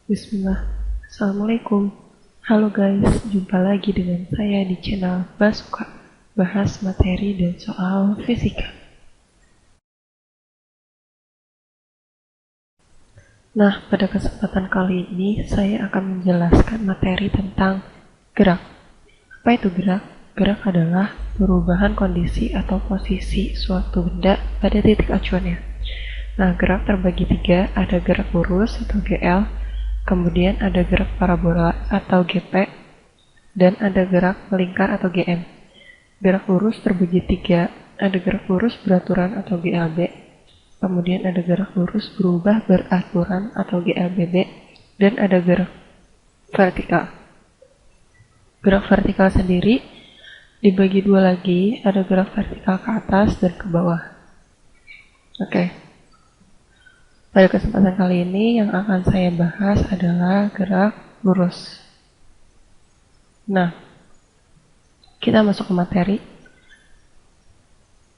Bismillah. Assalamualaikum. Halo guys, jumpa lagi dengan saya di channel Basuka, bahas materi dan soal fisika. Nah, pada kesempatan kali ini saya akan menjelaskan materi tentang gerak. Apa itu gerak? Gerak adalah perubahan kondisi atau posisi suatu benda pada titik acuannya. Nah, gerak terbagi tiga, ada gerak lurus atau GL, kemudian ada gerak parabola atau GP, dan ada gerak melingkar atau GM. Gerak lurus terbagi tiga, ada gerak lurus beraturan atau GLB, kemudian ada gerak lurus berubah beraturan atau GLBB, dan ada gerak vertikal. Gerak vertikal sendiri dibagi dua lagi, ada gerak vertikal ke atas dan ke bawah. Oke. Pada kesempatan kali ini yang akan saya bahas adalah gerak lurus. Nah, kita masuk ke materi.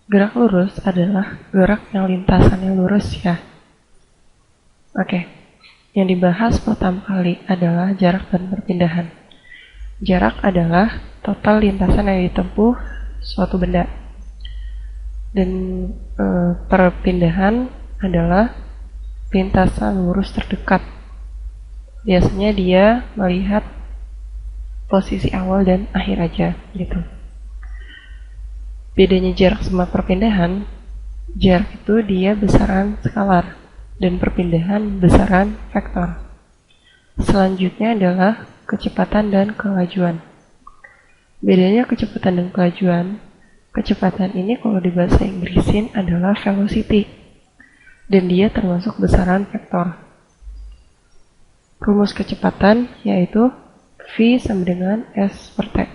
Gerak lurus adalah gerak yang lintasannya lurus ya. Oke. Yang dibahas pertama kali adalah jarak dan perpindahan. Jarak adalah total lintasan yang ditempuh suatu benda. Dan perpindahan adalah lintasan lurus terdekat. Biasanya dia melihat posisi awal dan akhir aja gitu. Bedanya jarak sama perpindahan, jarak itu dia besaran skalar dan perpindahan besaran vektor. Selanjutnya adalah kecepatan dan kelajuan. Bedanya kecepatan dan kelajuan, kecepatan ini kalau di bahasa Inggrisin adalah velocity, dan dia termasuk besaran vektor. Rumus kecepatan yaitu V sama dengan S per T.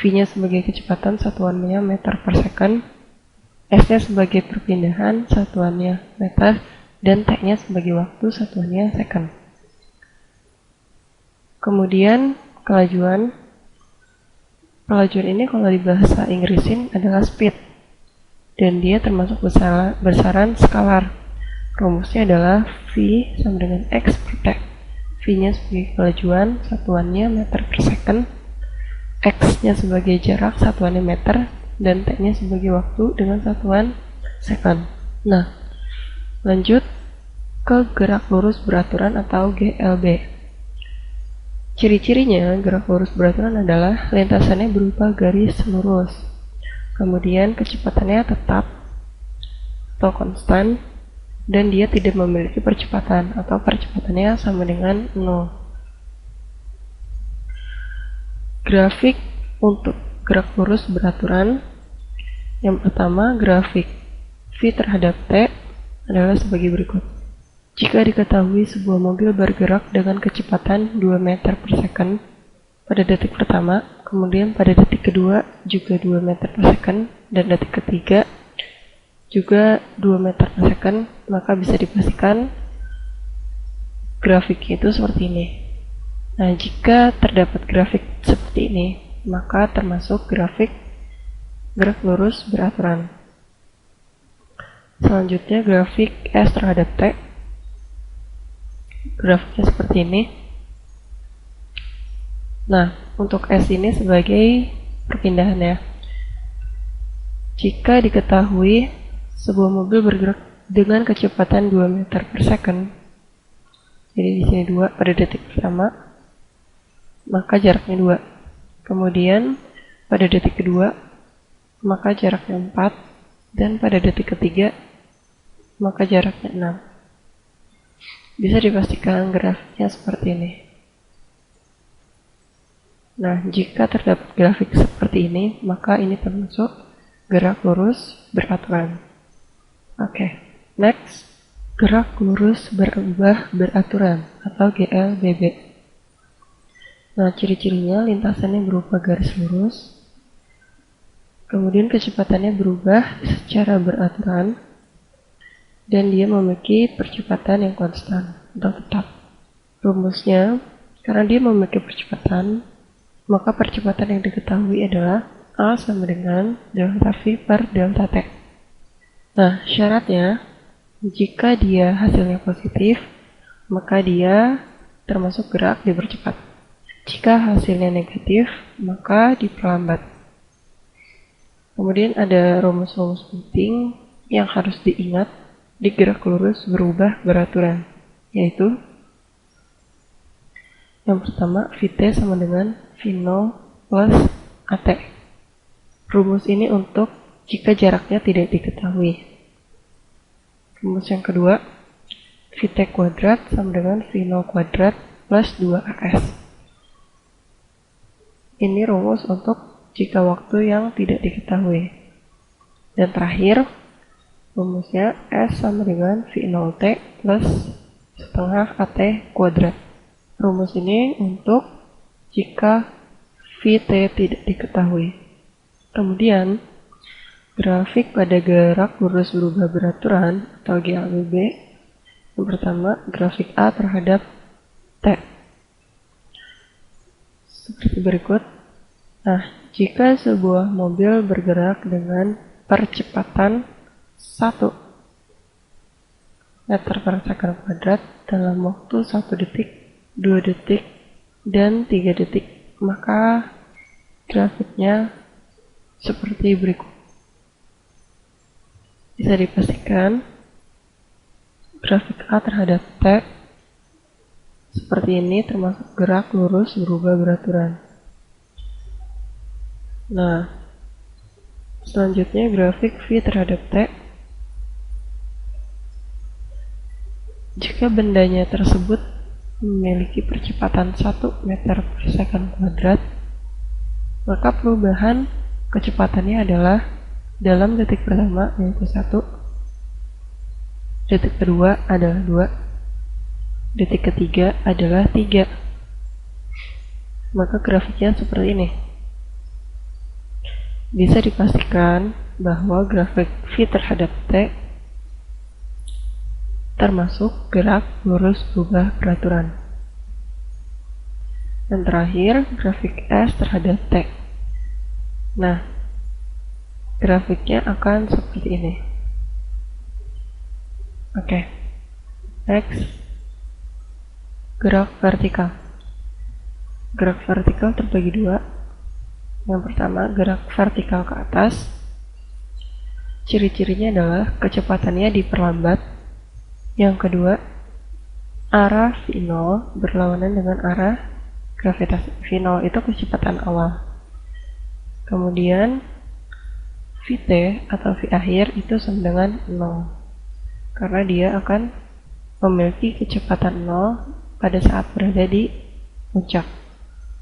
V-nya sebagai kecepatan satuannya meter per second, S-nya sebagai perpindahan satuannya meter, dan T-nya sebagai waktu satuannya second. Kemudian kelajuan. Kelajuan ini kalau di bahasa Inggrisin adalah speed, dan dia termasuk besaran skalar. Rumusnya adalah V sama dengan X per T. V-nya sebagai kelajuan, satuannya meter per second, X-nya sebagai jarak, satuannya meter, dan T-nya sebagai waktu dengan satuan second. Nah, lanjut ke gerak lurus beraturan atau GLB. Ciri-cirinya gerak lurus beraturan adalah lintasannya berupa garis lurus. Kemudian kecepatannya tetap atau konstan, dan dia tidak memiliki percepatan atau percepatannya sama dengan 0. Grafik untuk gerak lurus beraturan. Yang pertama, grafik V terhadap T adalah sebagai berikut. Jika diketahui sebuah mobil bergerak dengan kecepatan 2 meter per second pada detik pertama, kemudian pada detik kedua juga 2 meter per second, dan detik ketiga juga 2 meter per second, maka bisa dipastikan grafiknya itu seperti ini. Nah, jika terdapat grafik seperti ini, maka termasuk grafik gerak lurus beraturan. Selanjutnya grafik S terhadap T. Grafiknya seperti ini. Nah, untuk S ini sebagai perpindahan ya. Jika diketahui sebuah mobil bergerak dengan kecepatan 2 meter per second, jadi di sini 2 pada detik pertama, maka jaraknya 2. Kemudian pada detik kedua, maka jaraknya 4, dan pada detik ketiga, maka jaraknya 6. Bisa dipastikan grafiknya seperti ini. Nah, jika terdapat grafik seperti ini, maka ini termasuk gerak lurus beraturan. Oke, next, gerak lurus berubah beraturan atau GLBB. Nah, ciri-cirinya lintasannya berupa garis lurus, kemudian kecepatannya berubah secara beraturan, dan dia memiliki percepatan yang konstan atau tetap. Rumusnya, karena dia memiliki percepatan, maka percepatan yang diketahui adalah A sama dengan delta V per delta T. Nah, syaratnya, jika dia hasilnya positif, maka dia termasuk gerak dipercepat. Jika hasilnya negatif, maka diperlambat. Kemudian ada rumus-rumus penting yang harus diingat di gerak lurus berubah beraturan, yaitu yang pertama, Vt sama dengan V0 plus At. Rumus ini untuk jika jaraknya tidak diketahui. Rumus yang kedua, Vt kuadrat sama dengan V0 kuadrat plus 2As. Ini rumus untuk jika waktu yang tidak diketahui. Dan terakhir, rumusnya S sama dengan V0T plus setengah At kuadrat. Rumus ini untuk jika Vt tidak diketahui. Kemudian, grafik pada gerak lurus berubah beraturan atau GLBB. Yang pertama, grafik A terhadap T. Seperti berikut. Nah, jika sebuah mobil bergerak dengan percepatan 1 meter per second kuadrat dalam waktu 1 detik, 2 detik, dan 3 detik, maka grafiknya seperti berikut. Bisa dipastikan grafik A terhadap T seperti ini termasuk gerak lurus berubah beraturan. Nah, selanjutnya grafik V terhadap T. Jika bendanya tersebut memiliki percepatan 1 meter per second kuadrat, maka perubahan kecepatannya adalah dalam detik pertama yaitu 1, detik kedua adalah 2, detik ketiga adalah 3. Maka grafiknya seperti ini. Bisa dipastikan bahwa grafik V terhadap T termasuk gerak lurus berubah beraturan. Dan terakhir, grafik S terhadap T. Nah, grafiknya akan seperti ini. Oke. Next, gerak vertikal. Gerak vertikal terbagi dua. Yang pertama, gerak vertikal ke atas. Ciri-cirinya adalah kecepatannya diperlambat. Yang kedua, arah V0 berlawanan dengan arah gravitasi. V0 itu kecepatan awal. Kemudian Vt atau V akhir itu sama dengan 0, karena dia akan memiliki kecepatan 0 pada saat berada di puncak.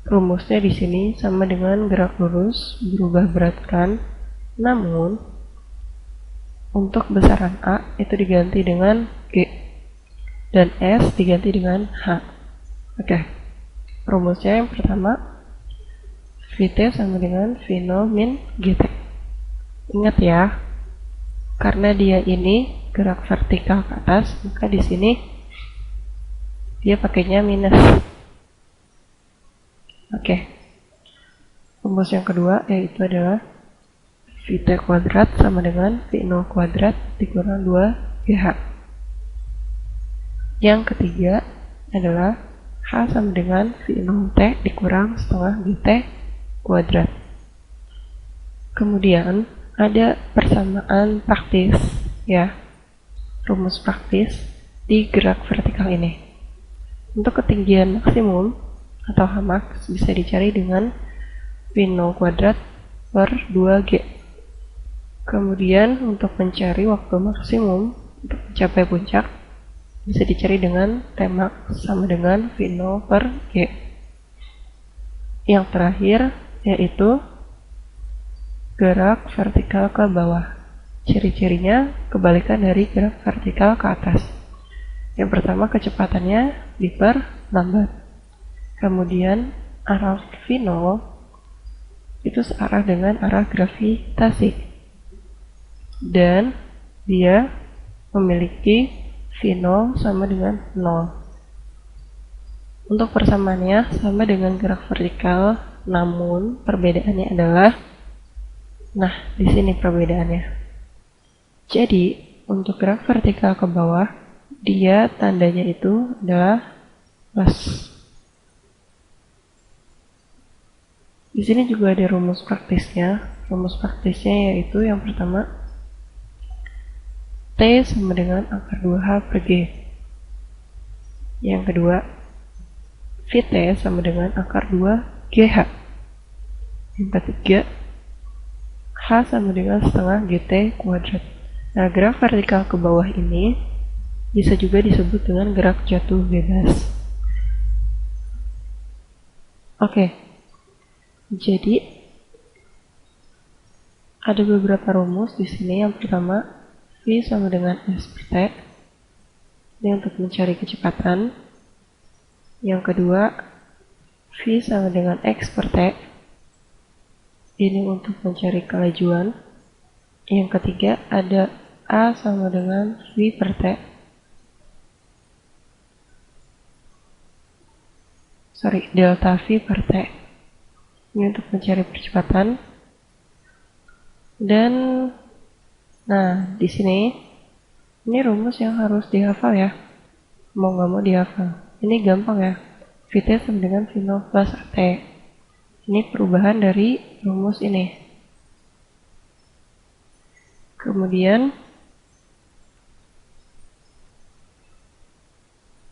Rumusnya di sini sama dengan gerak lurus berubah beraturan, namun untuk besaran A itu diganti dengan G dan S diganti dengan H. Oke. Rumusnya yang pertama, Vt sama dengan V0 min Gt. Ingat ya, karena dia ini gerak vertikal ke atas, maka di sini dia pakainya minus. Oke. Rumus yang kedua yaitu adalah Vt kuadrat sama dengan V0 kuadrat dikurang 2GH. Yang ketiga adalah H sama dengan V0T dikurang setengah Gt kuadrat. Kemudian ada persamaan praktis ya, rumus praktis di gerak vertikal ini. Untuk ketinggian maksimum atau Hmax bisa dicari dengan V0 kuadrat per 2G. Kemudian untuk mencari waktu maksimum untuk mencapai puncak bisa dicari dengan Tmax sama dengan V0 per G. Yang terakhir yaitu gerak vertikal ke bawah. Ciri-cirinya kebalikan dari gerak vertikal ke atas. Yang pertama, kecepatannya diperlambat. Kemudian arah V0 itu searah dengan arah gravitasi. Dan dia memiliki V0 sama dengan 0. Untuk persamaannya sama dengan gerak vertikal, namun perbedaannya adalah, nah di sini perbedaannya. Jadi untuk gerak vertikal ke bawah, dia tandanya itu adalah plus. Di sini juga ada rumus praktisnya. Rumus praktisnya yaitu yang pertama, T sama dengan akar 2H per G. Yang kedua, Vt sama dengan akar 2GH. Yang ketiga, H sama dengan setengah GT kuadrat. Nah, gerak vertikal ke bawah ini bisa juga disebut dengan gerak jatuh bebas. Oke, jadi ada beberapa rumus di sini. Yang pertama, V sama dengan S per T. Ini untuk mencari kecepatan. Yang kedua, V sama dengan X per T. Ini untuk mencari kelajuan. Yang ketiga, ada A sama dengan V per T. Delta V per T. Ini untuk mencari percepatan. Dan nah, di sini ini rumus yang harus dihafal ya. Mau nggak mau dihafal. Ini gampang ya. Vt sama dengan V0 plus AT. Ini perubahan dari rumus ini. Kemudian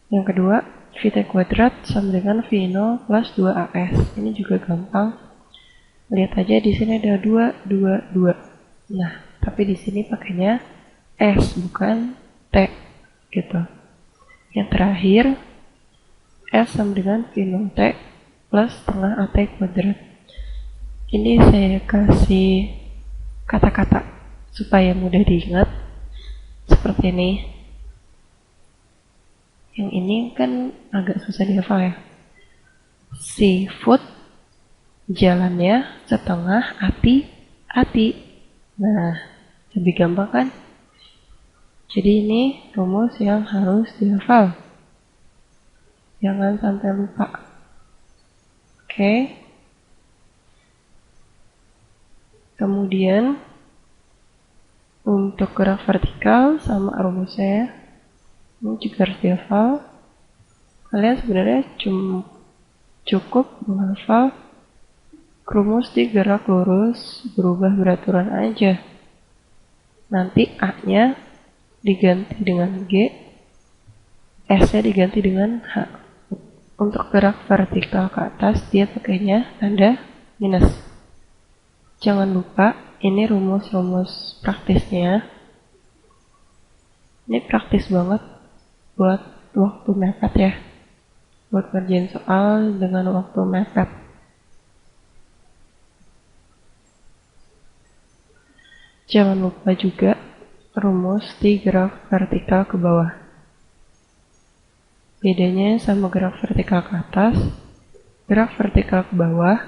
yang kedua, Vt kuadrat sama dengan V0 plus 2AS. Ini juga gampang. Lihat aja di sini ada 2, 2, 2. Nah, tapi di sini pakainya S bukan T gitu. Yang terakhir, S sama dengan V0T plus setengah AT kuadrat. Ini saya kasih kata-kata supaya mudah diingat. Seperti ini. Yang ini kan agak susah dihafal ya. Seafood, jalannya setengah ati. Nah, lebih gampang kan? Jadi ini rumus yang harus dihafal. Jangan sampai lupa. Oke. Kemudian untuk gerak vertikal sama rumusnya ini juga harus dihafal. Kalian sebenarnya cukup menghafal rumus di gerak lurus berubah beraturan aja. Nanti A-nya diganti dengan G, S-nya diganti dengan H. Untuk gerak vertikal ke atas, dia pakainya tanda minus. Jangan lupa, ini rumus-rumus praktisnya. Ini praktis banget buat waktu mepet ya. Buat ngerjain soal dengan waktu mepet. Jangan lupa juga rumus di graf vertikal ke bawah. Bedanya sama graf vertikal ke atas, graf vertikal ke bawah,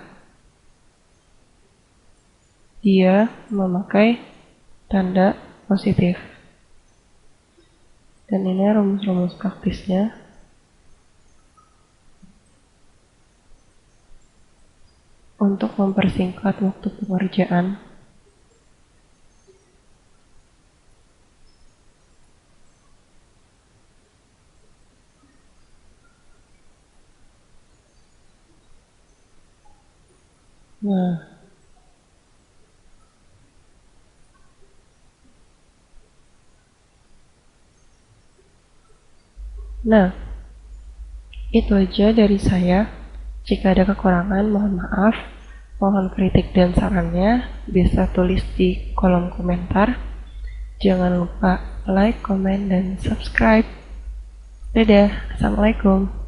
dia memakai tanda positif. Dan ini rumus-rumus praktisnya. Untuk mempersingkat waktu pengerjaan. Nah, itu aja dari saya. Jika ada kekurangan, mohon maaf. Mohon kritik dan sarannya bisa tulis di kolom komentar. Jangan lupa like, komen, dan subscribe. Dadah, Assalamualaikum.